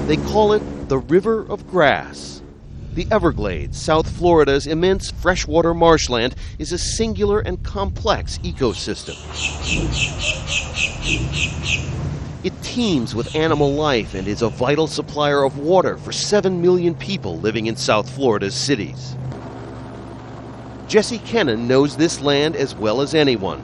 They call it the River of Grass. The Everglades, South Florida's immense freshwater marshland, is a singular and complex ecosystem. It teems with animal life and is a vital supplier of water for 7 million people living in South Florida's cities. Jesse KENNON knows this land as well as anyone.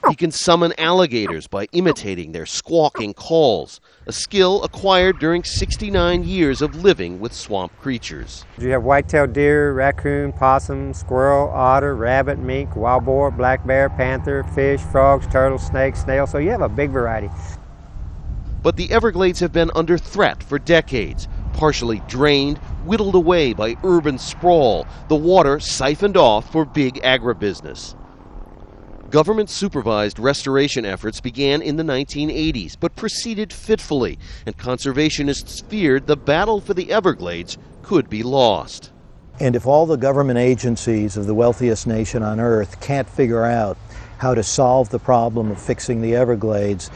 He can summon alligators by imitating their squawking calls, a skill acquired during 69 years of living with swamp creatures. You have white-tailed deer, raccoon, possum, squirrel, otter, rabbit, mink, wild boar, black bear, panther, fish, frogs, turtles, snakes, snails, so you have a big variety. But the Everglades have been under threat for decades, partially drained, whittled away by urban sprawl, the water siphoned off for big agribusiness. Government-supervised restoration efforts began in the 1980s, but proceeded fitfully, and conservationists feared the battle for the Everglades could be lost. And if all the government agencies of the wealthiest nation on earth can't figure out how to solve the problem of fixing the Everglades,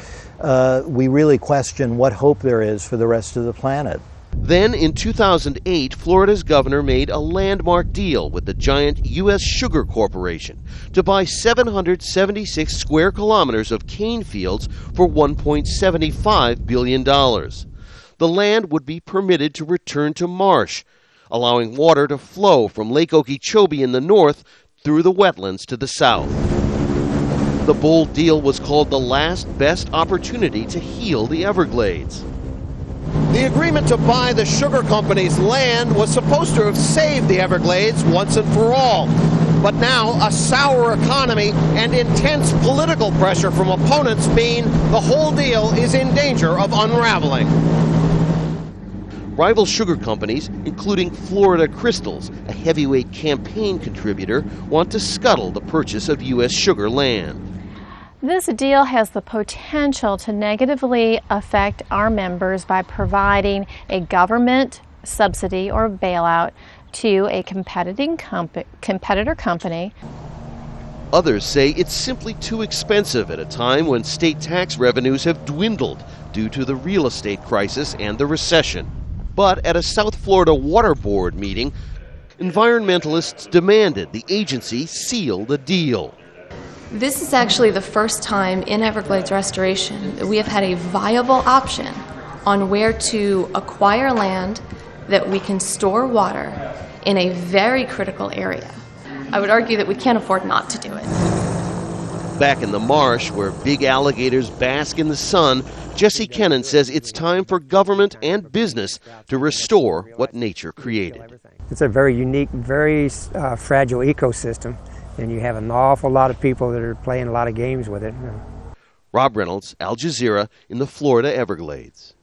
we really question what hope there is for the rest of the planet. Then, in 2008, Florida's governor made a landmark deal with the giant U.S. Sugar Corporation to buy 776 square kilometers of cane fields for $1.75 billion. The land would be permitted to return to marsh, allowing water to flow from Lake Okeechobee in the north through the wetlands to the south. The bold deal was called the last best opportunity to heal the Everglades. The agreement to buy the sugar company's land was supposed to have saved the Everglades once and for all. But now a sour economy and intense political pressure from opponents mean the whole deal is in danger of unraveling. Rival sugar companies, including Florida Crystals, a heavyweight campaign contributor, want to scuttle the purchase of U.S. sugar land. This deal has the potential to negatively affect our members by providing a government subsidy or bailout to a competitor company. Others say it's simply too expensive at a time when state tax revenues have dwindled due to the real estate crisis and the recession. But at a South Florida Water Board meeting, environmentalists demanded the agency seal the deal. This is actually the first time in Everglades restoration that we have had a viable option on where to acquire land that we can store water in a very critical area. I would argue that we can't afford not to do it. Back in the marsh, where big alligators bask in the sun, Jesse KENNON says it's time for government and business to restore what nature created. It's a very unique, very fragile ecosystem. And you have an awful lot of people that are playing a lot of games with it. Rob Reynolds, Al Jazeera, in the Florida Everglades.